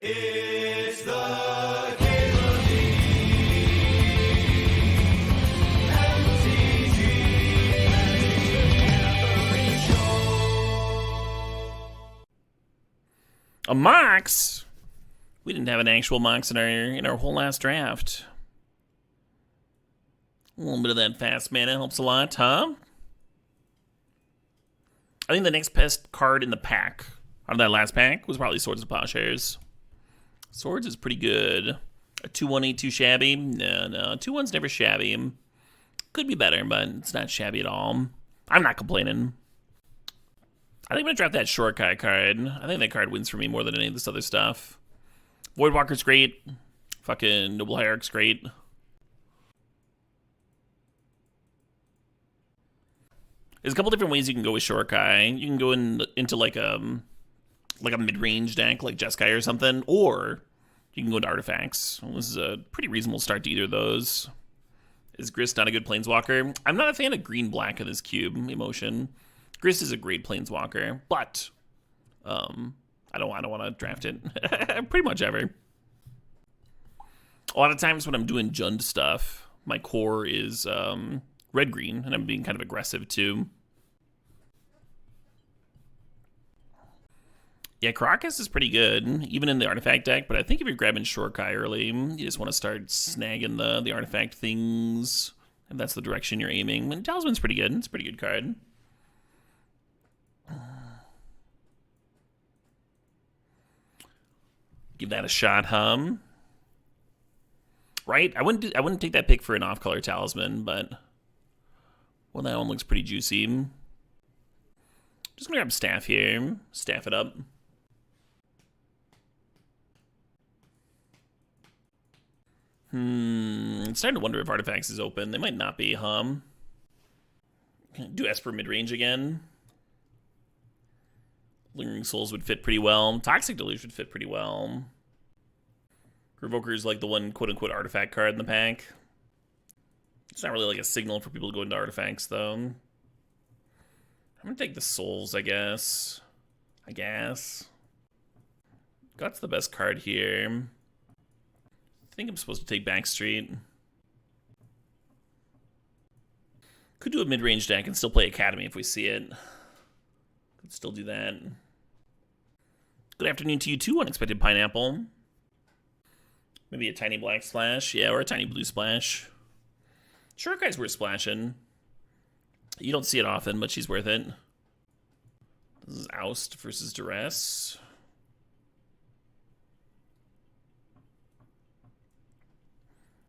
It's the Game of the MTGO Show. A Mox? We didn't have an actual Mox in our whole last draft. A little bit of that fast mana helps a lot, huh? I think the next best card in the pack out of that last pack was probably Swords of Plowshares. Swords is pretty good. A 2-1 ain't too shabby. No. 2-1's never shabby. Could be better, but it's not shabby at all. I'm not complaining. I think I'm going to draft that Shortcut card. I think that card wins for me more than any of this other stuff. Voidwalker's great. Fucking Noble Hierarch's great. There's a couple different ways you can go with Shortcut. You can go into like a mid-range deck, like Jeskai or something, or you can go into artifacts. Well, this is a pretty reasonable start to either of those. Is Grist not a good planeswalker? I'm not a fan of green-black of this cube emotion. Grist is a great planeswalker, but I don't want to draft it pretty much ever. A lot of times when I'm doing Jund stuff, my core is red-green, and I'm being kind of aggressive too. Yeah, Karakas is pretty good, even in the artifact deck, but I think if you're grabbing Shortcut early, you just want to start snagging the artifact things, if that's the direction you're aiming. And Talisman's pretty good. It's a pretty good card. Give that a shot, hum. Right? I wouldn't take that pick for an off-color Talisman, but well, that one looks pretty juicy. Just gonna grab Staff here. Staff it up. It's starting to wonder if Artifacts is open. They might not be, Do Esper mid-range again. Lingering Souls would fit pretty well. Toxic Deluge would fit pretty well. Revoker is like the one quote-unquote artifact card in the pack. It's not really like a signal for people to go into artifacts, though. I'm gonna take the Souls, I guess. Gut's the best card here. I think I'm supposed to take Backstreet. Could do a mid-range deck and still play Academy if we see it. Could still do that. Good afternoon to you too, Unexpected Pineapple. Maybe a tiny black splash. Yeah, or a tiny blue splash. Sure, guys, worth splashing. You don't see it often, but she's worth it. This is Oust versus Duress.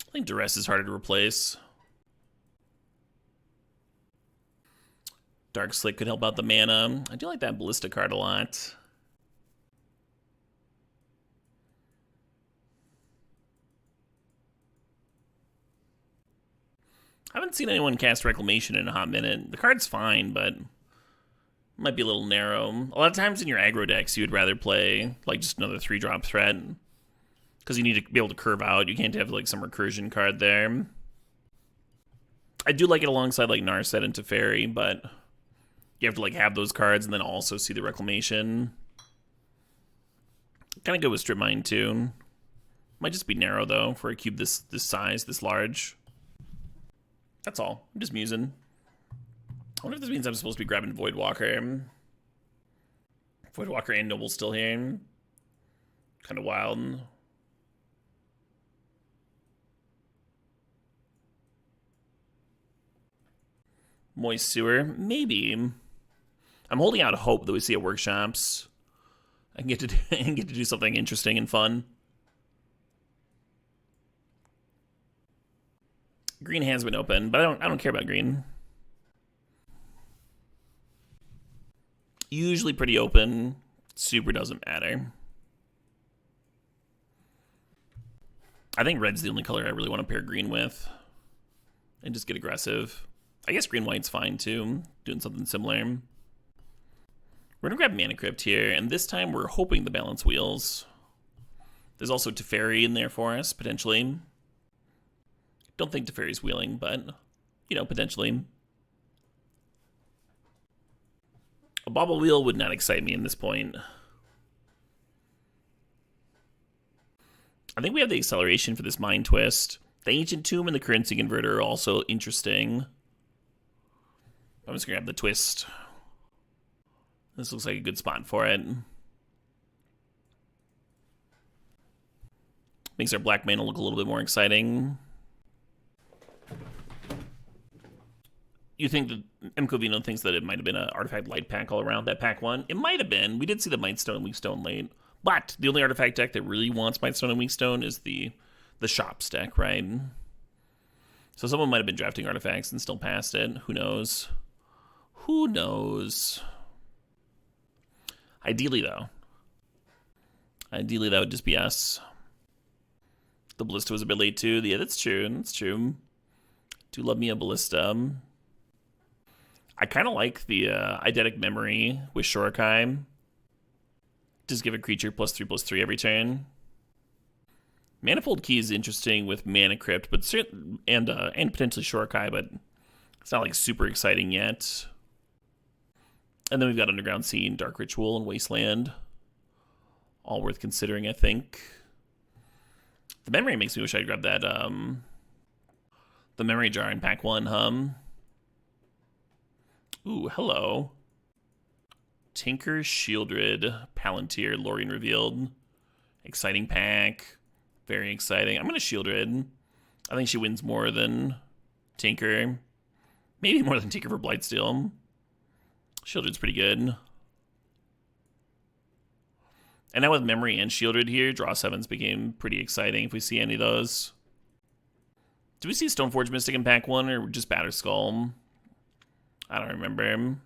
I think Duress is harder to replace. Darkslick could help out the mana. I do like that Ballista card a lot. I haven't seen anyone cast Reclamation in a hot minute. The card's fine, but it might be a little narrow. A lot of times in your aggro decks, you would rather play like just another 3-drop threat, because you need to be able to curve out. You can't have like some recursion card there. I do like it alongside like Narset and Teferi, but you have to like have those cards and then also see the Reclamation. Kind of go with Strip Mine too. Might just be narrow though for a cube this size, this large. That's all. I'm just musing. I wonder if this means I'm supposed to be grabbing Voidwalker. Voidwalker and Noble still here. Kind of wild. Moist Sewer, maybe. I'm holding out hope that we see at workshops. I can get to do something interesting and fun. Green has been open, but I don't care about green. Usually pretty open. Super doesn't matter. I think red's the only color I really want to pair green with. And just get aggressive. I guess green-white's fine too. Doing something similar. We're gonna grab Mana Crypt here, and this time we're hoping the balance wheels. There's also Teferi in there for us, potentially. Don't think Teferi's wheeling, but, you know, potentially. A Bobble Wheel would not excite me in this point. I think we have the acceleration for this Mind Twist. The Ancient Tomb and the Currency Converter are also interesting. I'm just going to grab the Twist. This looks like a good spot for it. Makes our black mana look a little bit more exciting. You think that MTGO Vino thinks that it might have been an Artifact Light pack all around, that pack one? It might have been. We did see the Mightstone and Weakstone late. But the only Artifact deck that really wants Mightstone and Weakstone is the Shops deck, right? So someone might have been drafting artifacts and still passed it. Who knows? Who knows? Ideally, though. Ideally, that would just be us. The Ballista was a bit late, too. Yeah, that's true. That's true. Do love me a Ballista. I kind of like the Eidetic Memory with Shorikai. Just give a creature +3/+3 every turn. Manifold Key is interesting with Mana Crypt, but and potentially Shorikai, but it's not like super exciting yet. And then we've got Underground Sea and Dark Ritual and Wasteland. All worth considering, I think. The memory makes me wish I'd grab that, the memory jar in pack 1, Ooh, hello. Tinker, Sheoldred, Palantir, Lrien Revealed. Exciting pack. Very exciting. I'm going to Sheoldred. I think she wins more than Tinker. Maybe more than Tinker for Blightsteel. Sheoldred's pretty good. And now with Memory and Sheoldred here, draw 7s became pretty exciting if we see any of those. Do we see Stoneforge Mystic in pack 1 or just Batterskull? I don't remember.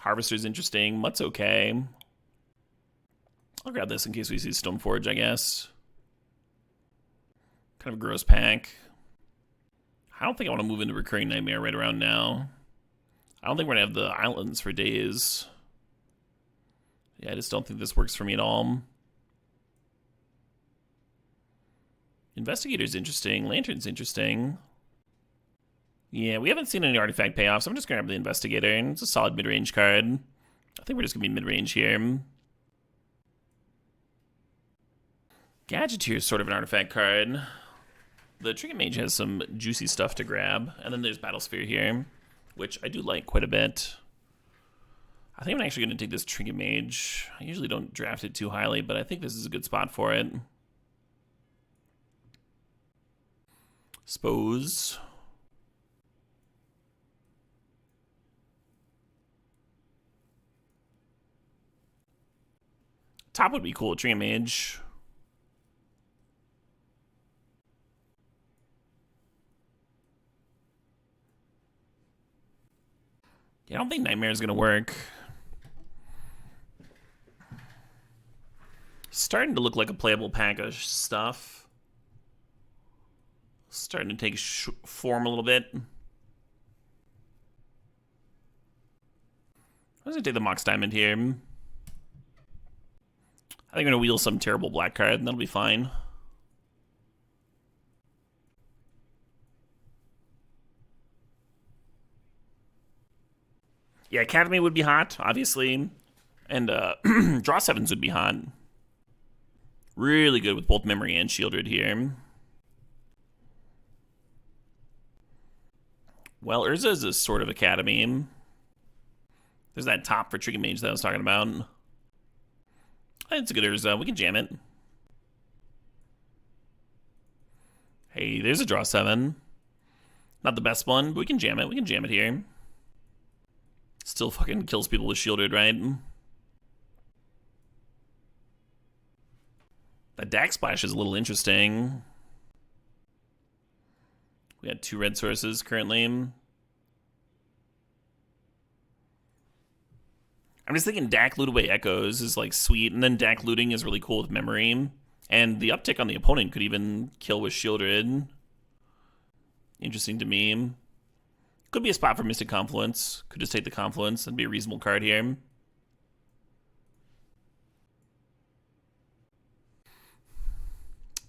Harvester's interesting. Mutt's okay. I'll grab this in case we see Stoneforge, I guess. Kind of a gross pack. I don't think I want to move into Recurring Nightmare right around now. I don't think we're going to have the islands for days. Yeah, I just don't think this works for me at all. Investigator's interesting. Lantern's interesting. Yeah, we haven't seen any artifact payoffs. I'm just going to grab the Investigator. It's a solid mid-range card. I think we're just going to be mid-range here. Gadgeteer is sort of an artifact card. The Trinket Mage has some juicy stuff to grab. And then there's Battlesphere here, which I do like quite a bit. I think I'm actually going to take this Trinket Mage. I usually don't draft it too highly, but I think this is a good spot for it. Suppose. Top would be cool, Trinket Mage. Yeah, I don't think Nightmare is going to work. Starting to look like a playable pack of stuff. Starting to take form a little bit. I'm going to take the Mox Diamond here. I think I'm going to wheel some terrible black card, and that'll be fine. Yeah, Academy would be hot, obviously. And Draw 7s would be hot. Really good with both Memory and Sheoldred here. Well, Urza is a sort of Academy. There's that top for Trinket Mage that I was talking about. I think it's a good Urza. We can jam it. Hey, there's a Draw 7. Not the best one, but we can jam it. We can jam it here. Still fucking kills people with Sheoldred, right? That Dack Splash is a little interesting. We got 2 red sources currently. I'm just thinking Dack Loot Away Echoes is like sweet, and then Dack Looting is really cool with Memory. And the uptick on the opponent could even kill with Sheoldred. Interesting to me. Could be a spot for Mystic Confluence. Could just take the Confluence and be a reasonable card here.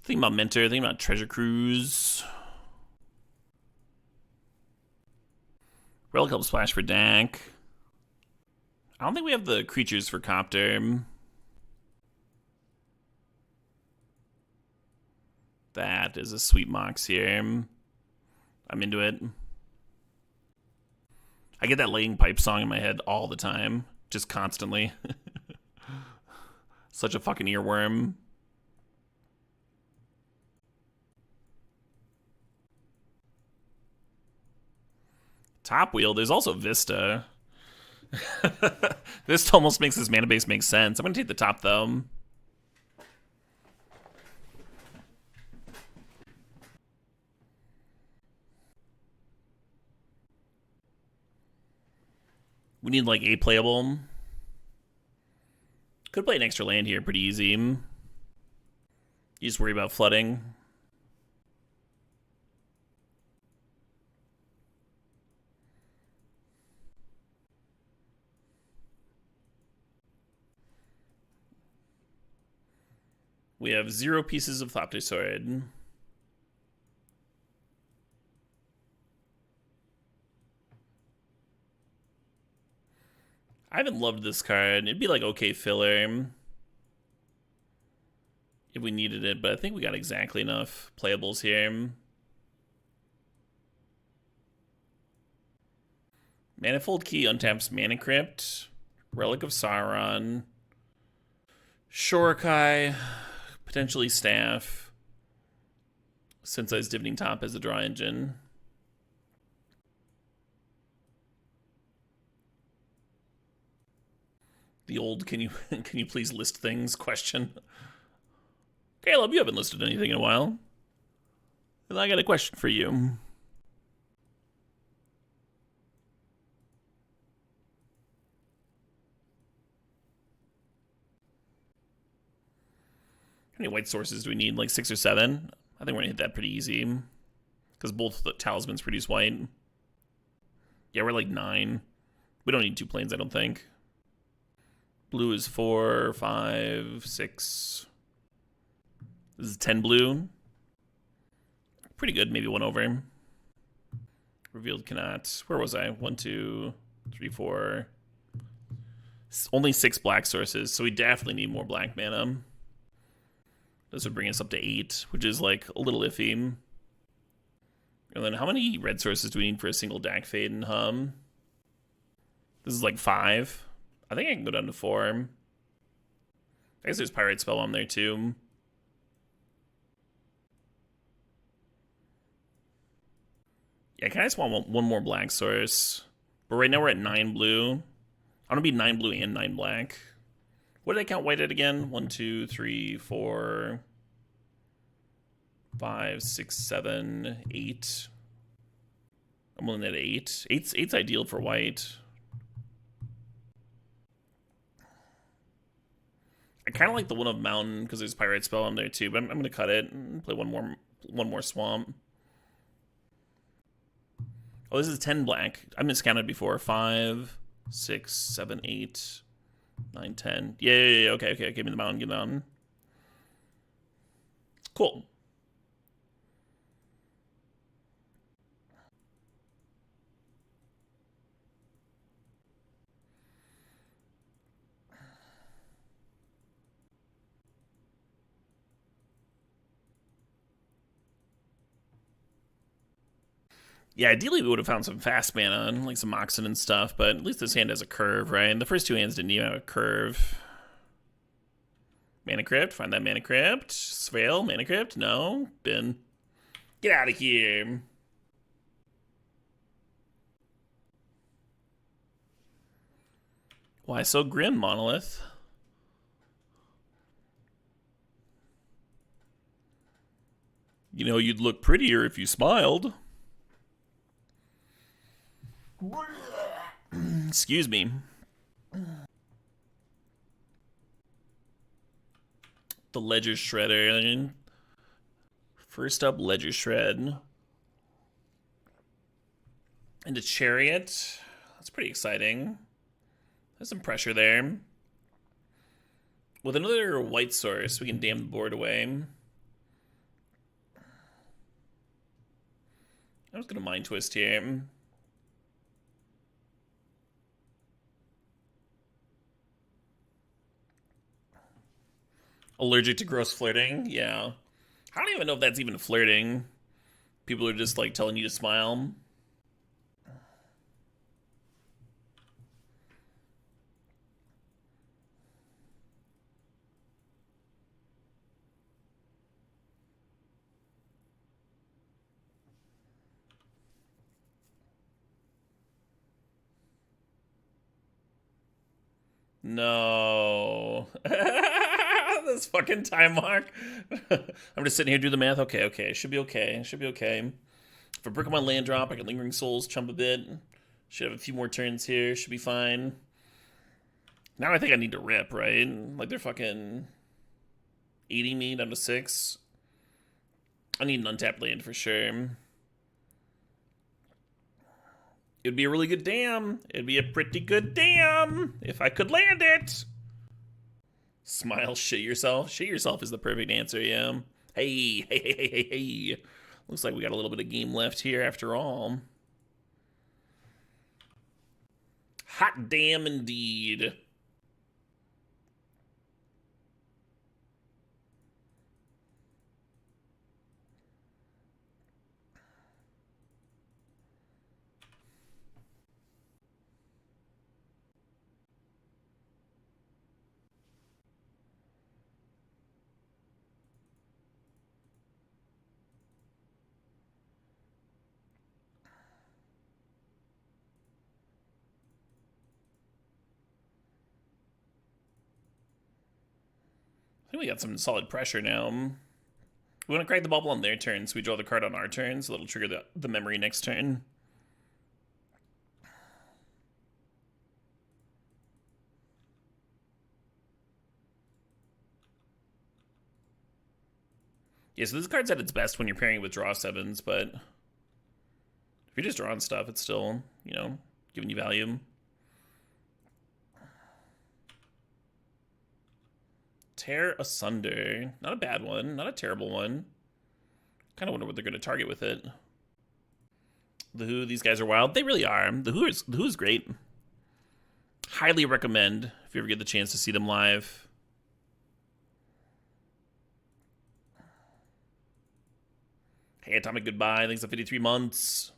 Thinking about Mentor, thinking about Treasure Cruise. Relic of Splash for Dack. I don't think we have the creatures for Copter. That is a sweet Mox here. I'm into it. I get that laying pipe song in my head all the time. Just constantly. Such a fucking earworm. Top wheel, there's also Vista. Vista almost makes this mana base make sense. I'm gonna take the top though. We need like a playable. Could play an extra land here pretty easy. You just worry about flooding. We have 0 pieces of Thopter Sword. I haven't loved this card. It'd be like okay filler if we needed it, but I think we got exactly enough playables here. Manifold Key untaps Mana Crypt, Relic of Sauron, Shorekai, potentially Staff, since I was Divining Top as a draw engine. The old can you please list things question. Caleb, you haven't listed anything in a while. And I got a question for you. How many white sources do we need? Like 6 or 7? I think we're gonna hit that pretty easy. Because both the talismans produce white. Yeah, we're like 9. We don't need 2 planes, I don't think. Blue is 4, 5, 6. This is 10 blue. Pretty good, maybe 1 over. Revealed cannot. Where was I? 1, 2, 3, 4. Only 6 black sources, so we definitely need more black mana. This would bring us up to 8, which is like a little iffy. And then how many red sources do we need for a single Dack Fayden? This is like 5. I think I can go down to 4. I guess there's Pyrite Spellbomb there too. Yeah, I kind of just want one more black source. But right now we're at 9 blue. I want to be 9 blue and 9 black. What did I count white at again? 1, 2, 3, 4, 5, 6, 7, 8. I'm only at 8. 8's ideal for white. I kind of like the one of Mountain because there's Pyrite Spell on there too, but I'm going to cut it and play one more Swamp. Oh, this is 10 black. I miscounted before. 5, 6, 7, 8, 9, 10. Yeah. Okay. Give me the Mountain. Get the Mountain. Cool. Yeah, ideally we would have found some fast mana, like some Moxen and stuff, but at least this hand has a curve, right? And the first 2 hands didn't even have a curve. Mana Crypt, find that Mana Crypt. Svale, Mana Crypt, no. Bin. Get out of here. Why so grim, Monolith? You know, you'd look prettier if you smiled. Excuse me. The Ledger Shredder. First up, Ledger Shred. And a Chariot. That's pretty exciting. There's some pressure there. With another white source, we can dam the board away. I'm just going to Mind Twist here. Allergic to gross flirting? Yeah. I don't even know if that's even flirting. People are just like telling you to smile. No. This fucking time mark. I'm just sitting here doing the math. Okay. Should be okay. Should be okay. If I break my land drop, I can Lingering Souls chump a bit. Should have a few more turns here. Should be fine. Now I think I need to rip, right? Like they're fucking 80 me down to 6. I need an untapped land for sure. It'd be a really good dam. It'd be a pretty good dam if I could land it. Smile, shit yourself. Shit yourself is the perfect answer, yeah. Hey. Looks like we got a little bit of game left here after all. Hot damn indeed. I think we got some solid pressure now. We want to crack the bubble on their turn, so we draw the card on our turn, so that'll trigger the memory next turn. Yeah, so this card's at its best when you're pairing it with draw 7s, but if you're just drawing stuff, it's still, you know, giving you value. Tear Asunder. Not a bad one. Not a terrible one. Kind of wonder what they're going to target with it. The Who, these guys are wild. They really are. The Who is great. Highly recommend if you ever get the chance to see them live. Hey, Atomic Goodbye. Thanks for 53 months.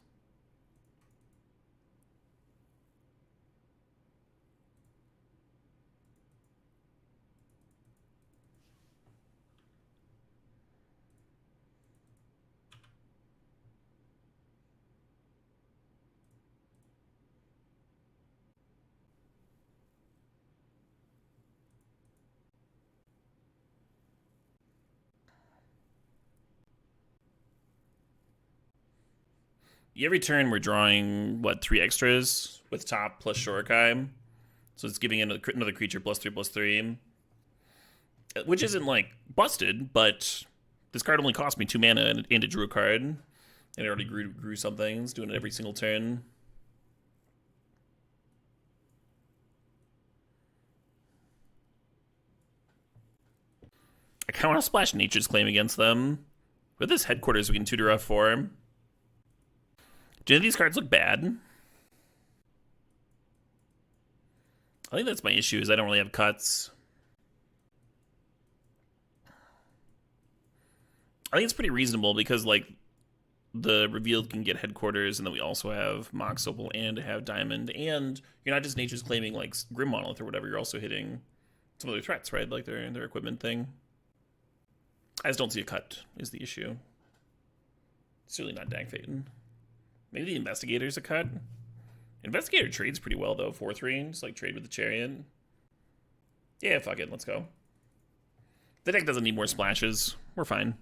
Every turn we're drawing, what, 3 extras with top plus Shorokai. So it's giving another creature +3/+3. Which isn't, like, busted, but this card only cost me 2 mana and it drew a card. And it already grew something. It's doing it every single turn. I kind of want to splash Nature's Claim against them. With this Headquarters, we can tutor off 4. Do any of these cards look bad? I think that's my issue, is I don't really have cuts. I think it's pretty reasonable because, like, the Revealed can get Headquarters, and then we also have Mox Opal and have Diamond, and you're not just Nature's Claiming, like, Grim Monolith or whatever, you're also hitting some other threats, right? Like their equipment thing. I just don't see a cut, is the issue. It's really not Dack Fayden. Maybe the Investigator's a cut. Investigator trades pretty well, though. 4/3, just like trade with the Chariot. Yeah, fuck it, let's go. The deck doesn't need more splashes. We're fine.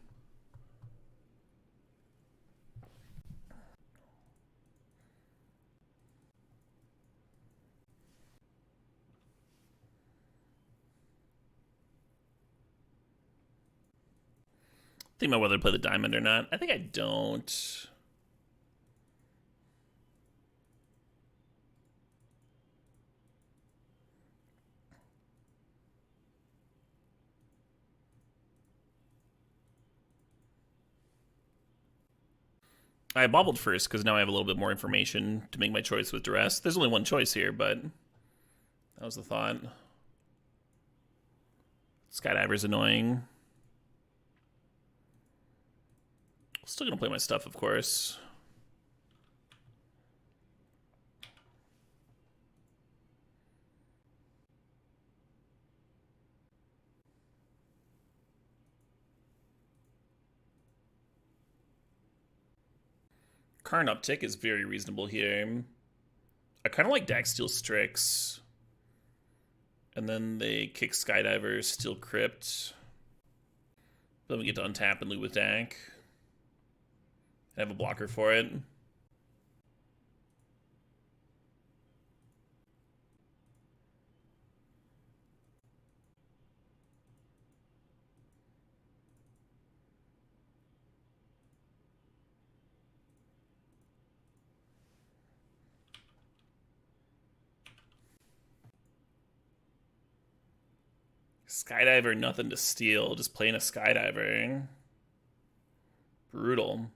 Think about whether to play the Diamond or not. I think I don't. I bobbled first because now I have a little bit more information to make my choice with Duress. There's only one choice here, but that was the thought. Skydiver's annoying. Still gonna play my stuff, of course. Karn uptick is very reasonable here. I kind of like Dack Steel Strix. And then they kick Skydiver, Steel Crypt. Then we get to untap and loot with Dack. I have a blocker for it. Skydiver, nothing to steal. Just playing a Skydiver. Brutal.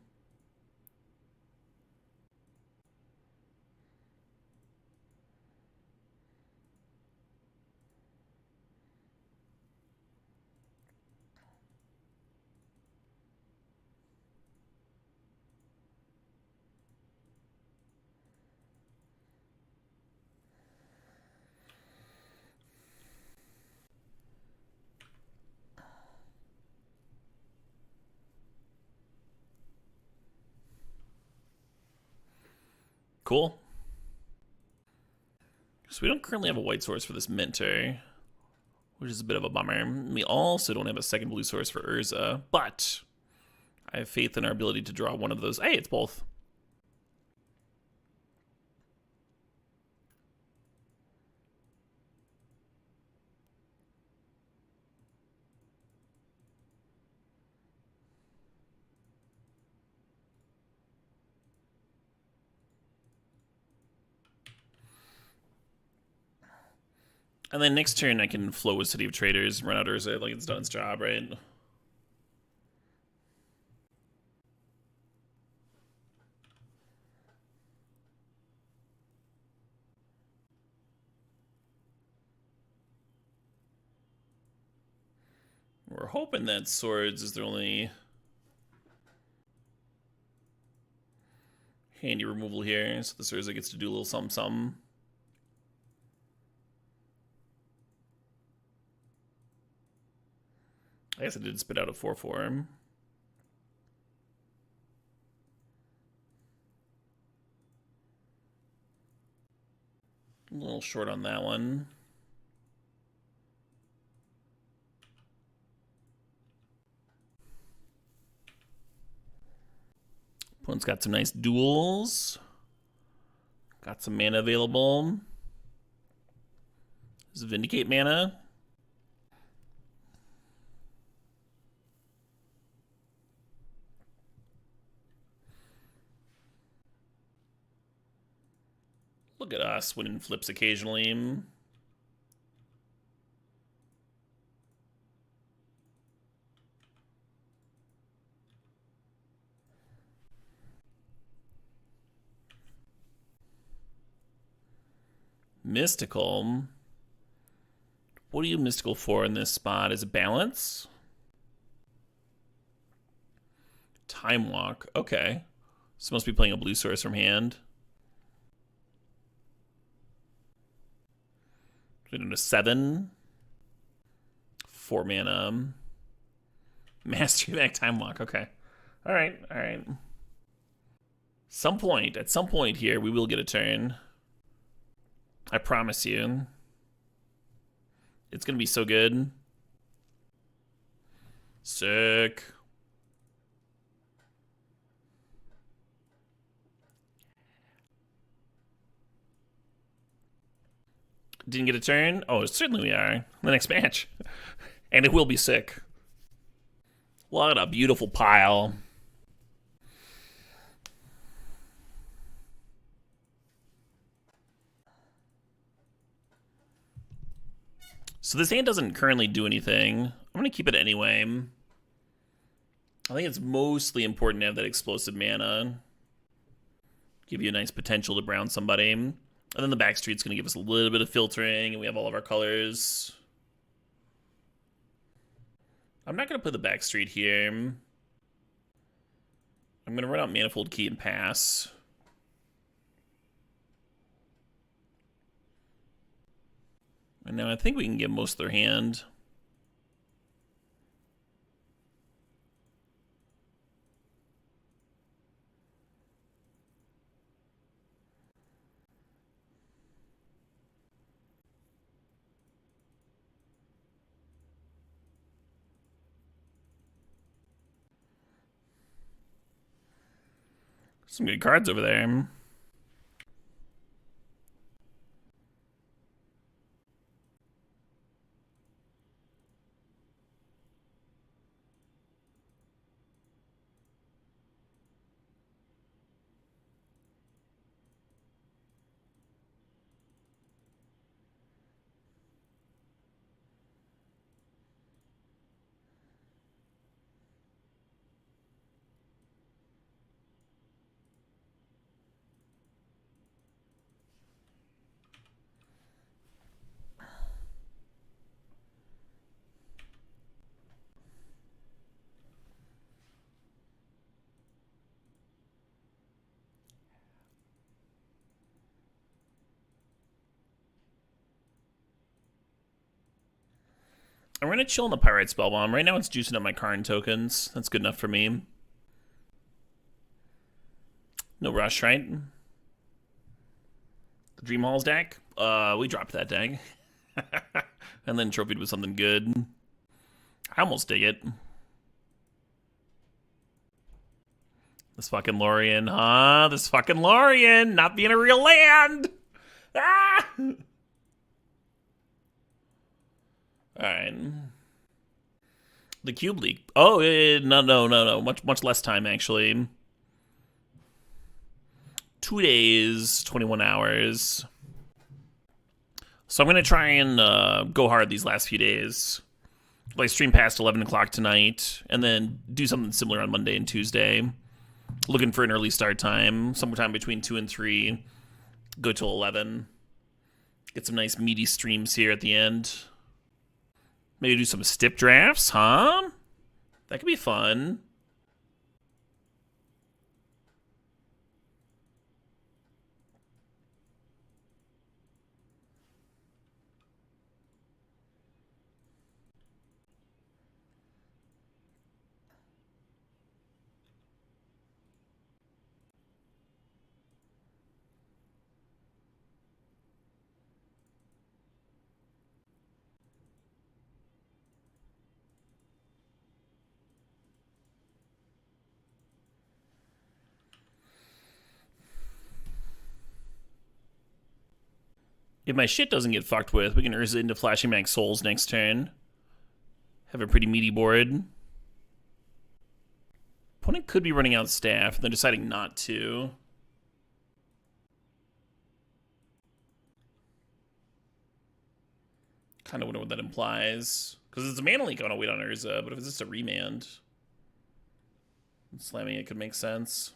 Cool. So we don't currently have a white source for this Mentor, which is a bit of a bummer. We also don't have a second blue source for Urza, but I have faith in our ability to draw one of those. Hey, it's both. And then next turn I can flow with City of Traitors, run out Urza like it's done its job, right? We're hoping that Swords is their only handy removal here, so this Urza gets to do a little something. I guess I did spit out a 4/4. A little short on that one. Opponent's got some nice duels. Got some mana available. This is Vindicate mana. Look at us winning flips occasionally. Mystical. What are you mystical for in this spot? Is it balance? Time Walk. Okay. So must be playing a blue source from hand. Into 7. 4 mana. Mastery back Time Walk. Okay. Alright, alright. At some point here, we will get a turn. I promise you. It's gonna be so good. Sick. Didn't get a turn? Oh, certainly we are. The next match. And it will be sick. What a beautiful pile. So this hand doesn't currently do anything. I'm going to keep it anyway. I think it's mostly important to have that explosive mana. Give you a nice potential to brown somebody. And then the Backstreet's going to give us a little bit of filtering, and we have all of our colors. I'm not going to put the Backstreet here. I'm going to run out Manifold Key and pass. And now I think we can get most of their hand. Some good cards over there. I'm going to chill in the Pyrite Spellbomb. Right now it's juicing up my Karn tokens. That's good enough for me. No rush, right? The Dream Halls deck? We dropped that deck. And then trophied with something good. I almost dig it. This fucking Lrien, huh? This fucking Lrien not being a real land! Ah! Alright. The cube leak. Oh, no. Much less time, actually. 2 days, 21 hours. So I'm going to try and go hard these last few days. Like stream past 11 o'clock tonight, and then do something similar on Monday and Tuesday. Looking for an early start time, sometime between 2 and 3. Go till 11. Get some nice meaty streams here at the end. Maybe do some stip drafts, huh? That could be fun. If my shit doesn't get fucked with, we can Urza into Flashing Back Souls next turn. Have a pretty meaty board. Opponent could be running out staff, and they're deciding not to. Kind of wonder what that implies. Because it's a mana leak, I want to wait on Urza, but if it's just a remand, slamming it could make sense.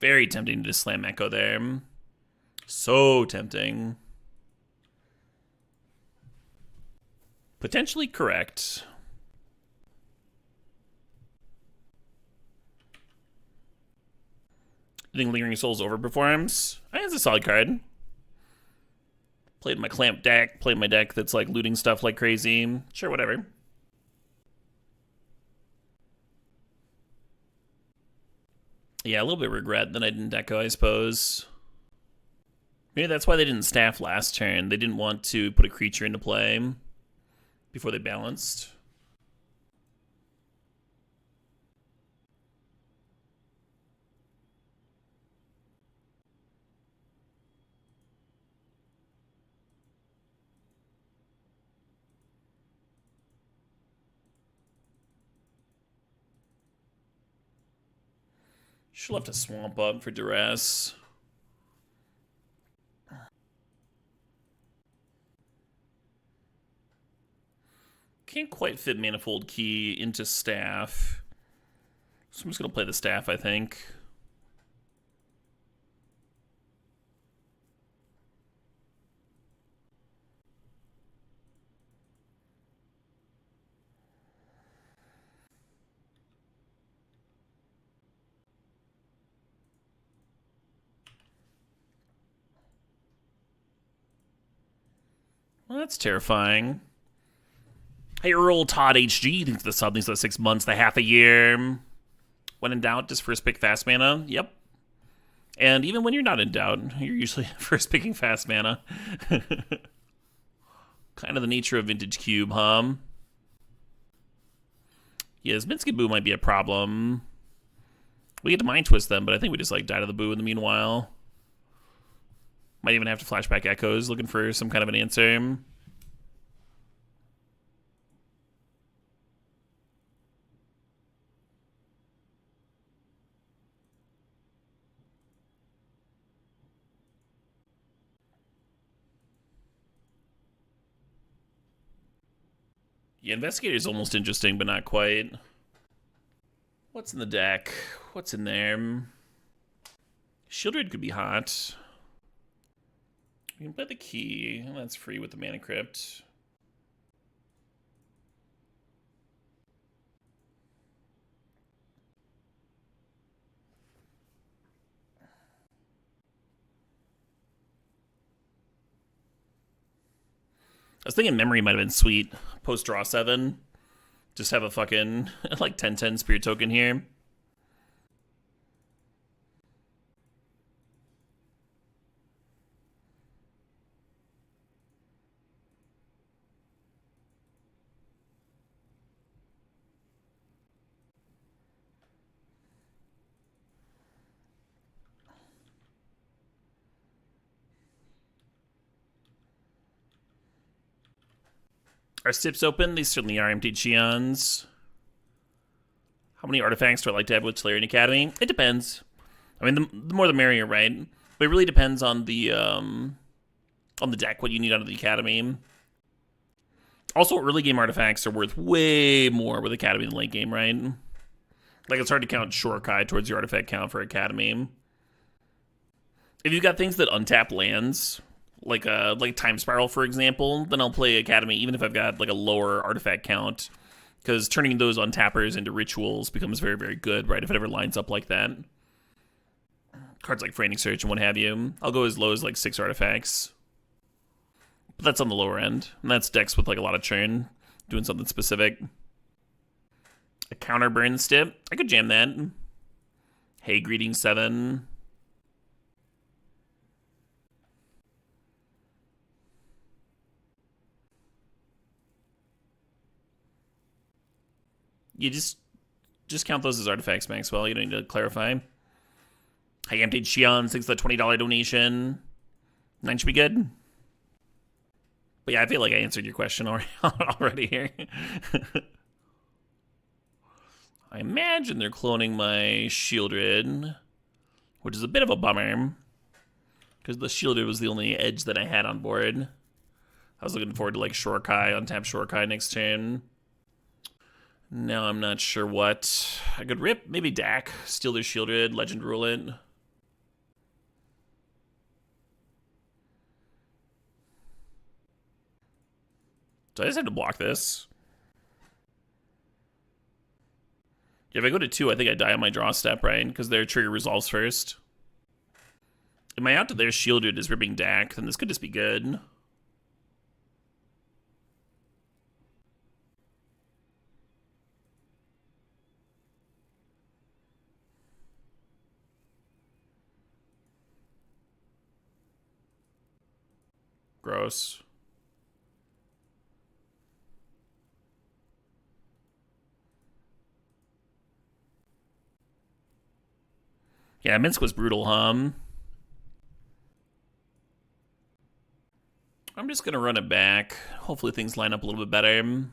Very tempting to just slam Echo there. So tempting. Potentially correct. I think Lingering Souls overperforms. I think it's a solid card. Played my Clamp deck, played my deck that's like looting stuff like crazy. Sure, whatever. Yeah, a little bit of regret that I didn't Echo, I suppose. Maybe that's why they didn't staff last turn. They didn't want to put a creature into play before they balanced. She'll have to swamp up for Duress. Can't quite fit Manifold Key into Staff. So I'm just going to play the Staff, I think. Well, that's terrifying. Hey, Earl Todd HG thinks the sub thinks the 6 months, the half a year. When in doubt, just first pick fast mana. Yep. And even when you're not in doubt, you're usually first picking fast mana. Kind of the nature of Vintage Cube, huh? Yeah, Zminsky Boo might be a problem. We get to Mind Twist them, but I think we just like die to the Boo in the meanwhile. Might even have to flashback Echoes, looking for some kind of an answer. Yeah, Investigator is almost interesting, but not quite. What's in the deck? What's in there? Sheoldred could be hot. We can play the Key. That's free with the Mana Crypt. I was thinking Memory might have been sweet. Post draw 7. Just have a fucking like 10/10 Spirit token here. Are Sips open? These certainly are empty Cheons. How many artifacts do I like to have with Lrien Academy? It depends. I mean, the more the merrier, right? But it really depends on the deck, what you need out of the Academy. Also, early game artifacts are worth way more with Academy than late game, right? Like, it's hard to count Shorkai towards your artifact count for Academy. If you've got things that untap lands, like Time Spiral, for example, then I'll play Academy even if I've got like a lower artifact count, because turning those untappers into rituals becomes very, very good, right? If it ever lines up like that. Cards like Frantic Search and what have you. I'll go as low as like 6 artifacts. But that's on the lower end. And that's decks with like a lot of churn, doing something specific. A counter burn stip. I could jam that. Hey, Greeting 7. You just count those as artifacts, Maxwell. You don't need to clarify. Hey, emptied Xion, thanks for the $20 donation. 9 should be good. But yeah, I feel like I answered your question already here. I imagine they're cloning my Sheoldred, which is a bit of a bummer, because the Sheoldred was the only edge that I had on board. I was looking forward to like Shorkai, untap Shorkai next turn. Now I'm not sure what. I could rip, maybe Dack, steal their Sheoldred, Legend Rule it. So I just have to block this. Yeah, if I go to 2, I think I die on my draw step, right? Because their trigger resolves first. If my out to their Sheoldred is ripping Dack, then this could just be good. Gross. Yeah, Minsk was brutal, huh? I'm just going to run it back. Hopefully things line up a little bit better.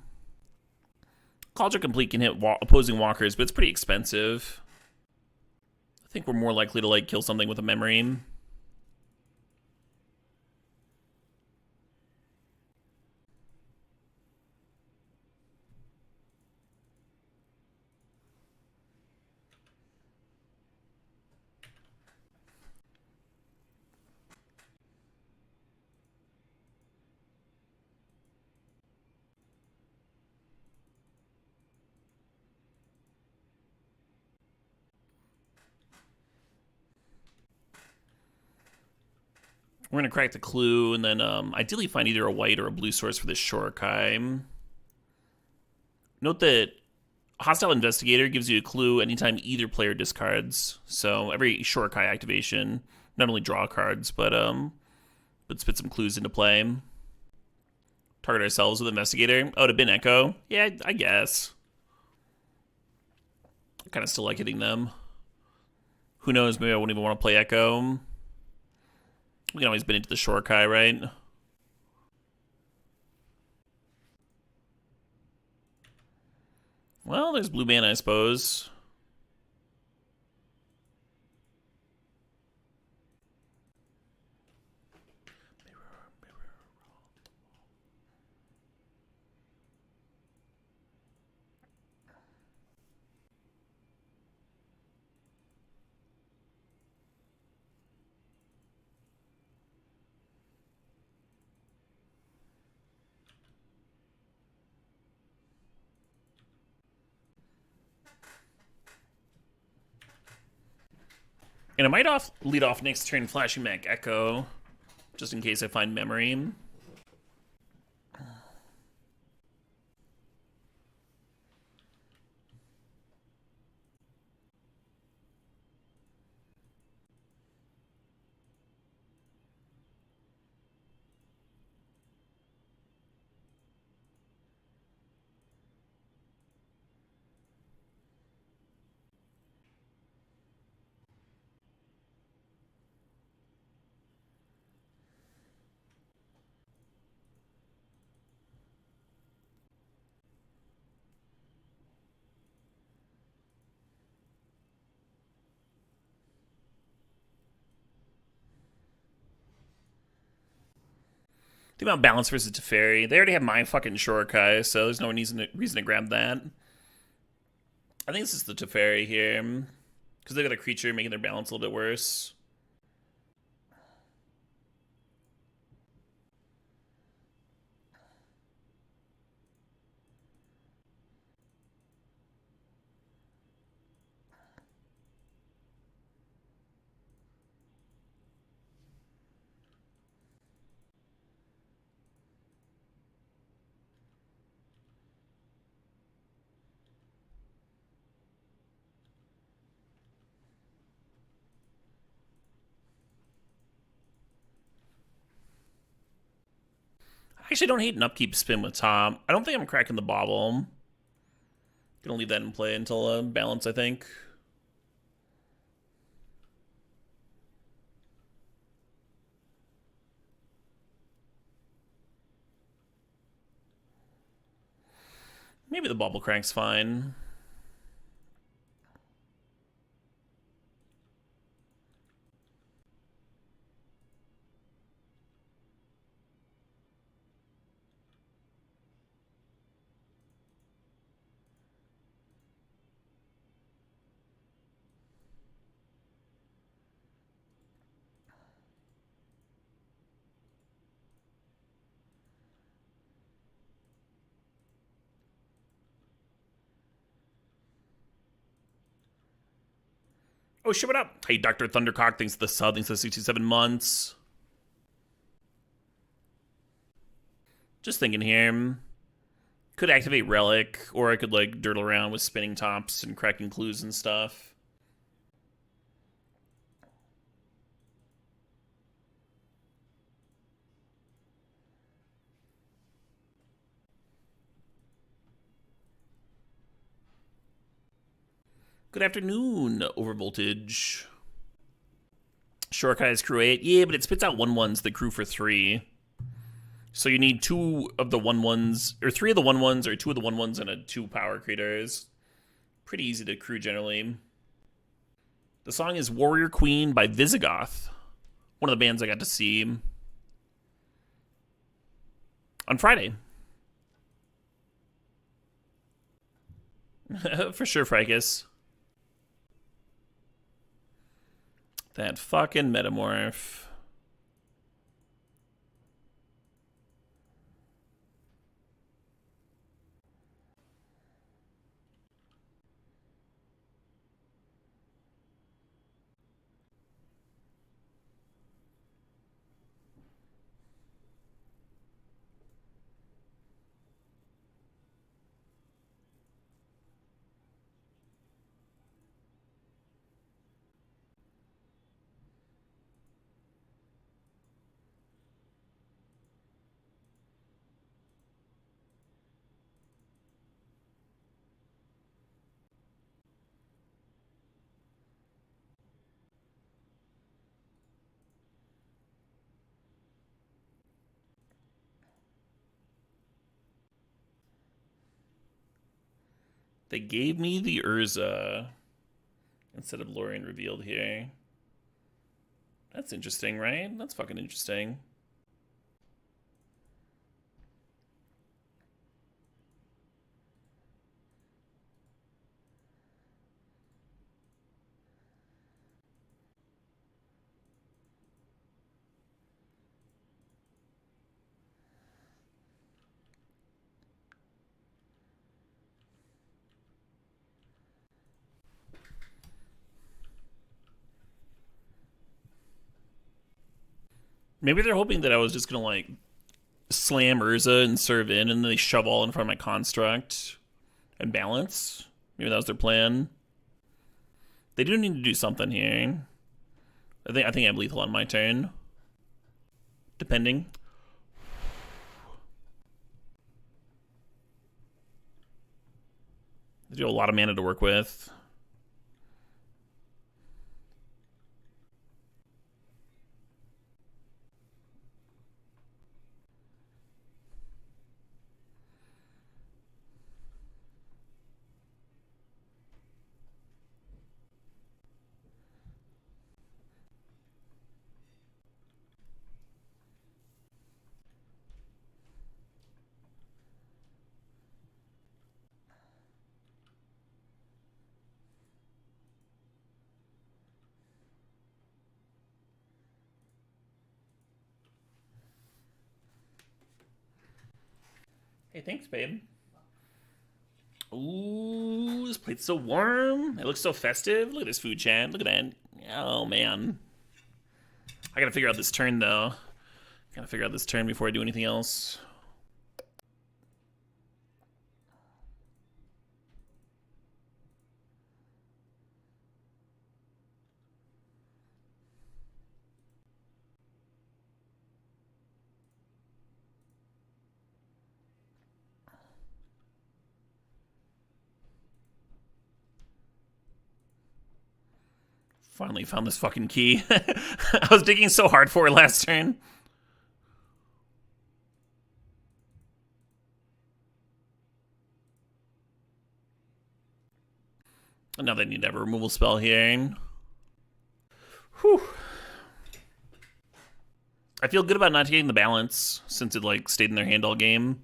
Culture Complete can hit opposing walkers, but it's pretty expensive. think we're more likely to like kill something with a memory. We're going to crack the clue, and then ideally find either a white or a blue source for this Shorekai. Note that Hostile Investigator gives you a clue anytime either player discards. So every Shorekai activation, not only draw cards, but spit some clues into play. Target ourselves with Investigator. Oh, it'd have been Echo. Yeah, I guess. I kind of still like hitting them. Who knows, maybe I won't even want to play Echo. We can always been into the Shorekai, right? Well, there's blue mana, I suppose. And I might lead off next turn flashing back Echo, just in case I find memory. Think about Balance versus Teferi. They already have my fucking Shorekai, so there's no reason to grab that. I think this is the Teferi here, because they got a creature making their balance a little bit worse. I actually don't hate an upkeep spin with top. I don't think I'm cracking the bauble. Gonna leave that in play until balance, I think. Maybe the bauble crank's fine. Oh shit, what up? Hey, Dr. Thundercock, thanks for the sub, thanks for the 67 months. Just thinking here. Could activate Relic, or I could like dirtle around with spinning tops and cracking clues and stuff. Good afternoon, Overvoltage. Shorekai's crew 8. Yeah, but it spits out 1/1s that crew for 3. So you need 2 of the 1/1s, or 3 of the 1/1s, or 2 of the 1/1s and a 2 power creators. Pretty easy to crew generally. The song is Warrior Queen by Visigoth, one of the bands I got to see on Friday. For sure, Fracus. That fucking metamorph. They gave me the Urza instead of Lrien Revealed here. That's interesting, right? That's fucking interesting. Maybe they're hoping that I was just gonna like slam Urza and serve in, and then they shove all in front of my construct and balance. Maybe that was their plan. They do need to do something here. I think I have lethal on my turn, depending. They do have a lot of mana to work with. Hey, thanks, babe. Ooh, this plate's so warm. It looks so festive. Look at this food, chat. Look at that. Oh, man. I gotta figure out this turn, though. Gotta figure out this turn before I do anything else. Finally found this fucking key. I was digging so hard for it last turn. And now they need to have a removal spell here. Whew. I feel good about not taking the balance since it like stayed in their hand all game.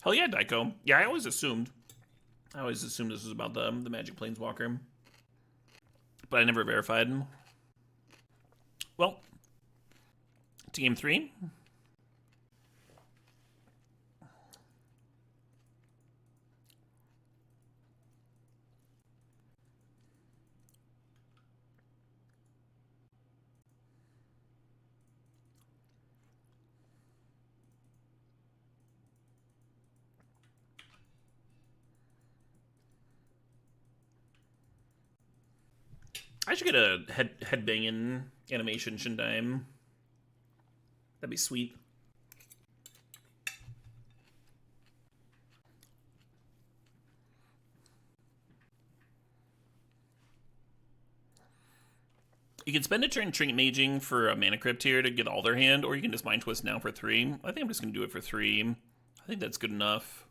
Hell yeah, Daiko. Yeah, I always assumed this was about the Magic Planeswalker. But I never verified. Well, to game 3. I should get a headbanging animation, shouldn't I? That'd be sweet. You can spend a turn Trinket Maging for a Mana Crypt here to get all their hand, or you can just Mind Twist now for 3. I think I'm just going to do it for 3. I think that's good enough.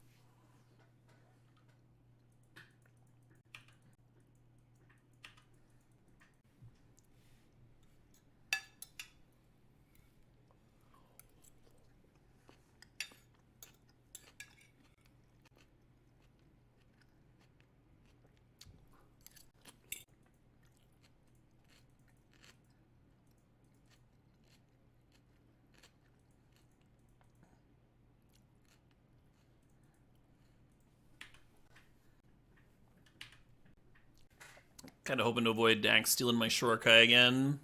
Kind of hoping to avoid Dack stealing my Shorkai again.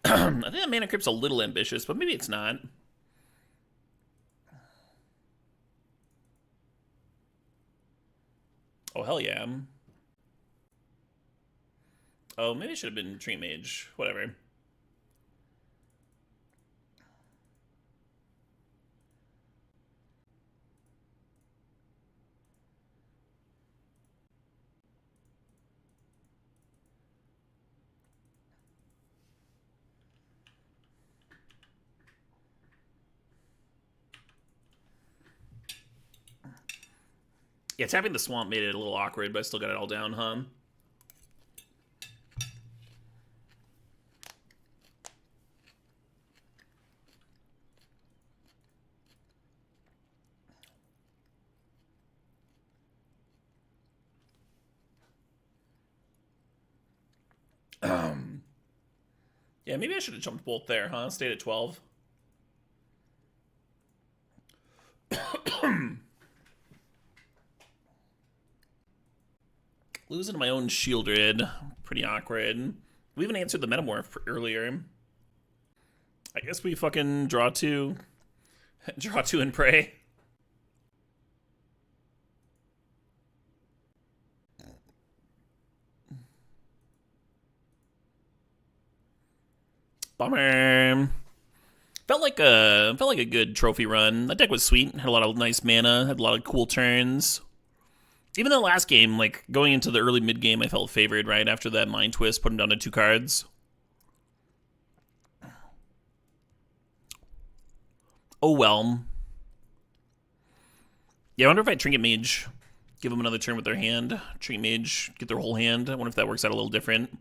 I think that Mana Crypt's a little ambitious, but maybe it's not. Oh, hell yeah. Oh, maybe it should have been Trinket Mage. Whatever. Yeah, tapping the swamp made it a little awkward, but I still got it all down, huh? Yeah, maybe I should have jumped bolt there, huh? Stayed at 12. Losing my own Sheoldred. Pretty awkward. We even answered the Metamorph earlier. I guess we fucking draw two. Draw two and pray. Bummer. Felt like a good trophy run. That deck was sweet. Had a lot of nice mana. Had a lot of cool turns. Even the last game, like, going into the early mid-game, I felt favored, right? After that Mind Twist, put him down to 2 cards. Oh, well. Yeah, I wonder if I Trinket Mage, give them another turn with their hand. Trinket Mage, get their whole hand. I wonder if that works out a little different.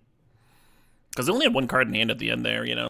Because they only had 1 card in hand at the end there, you know?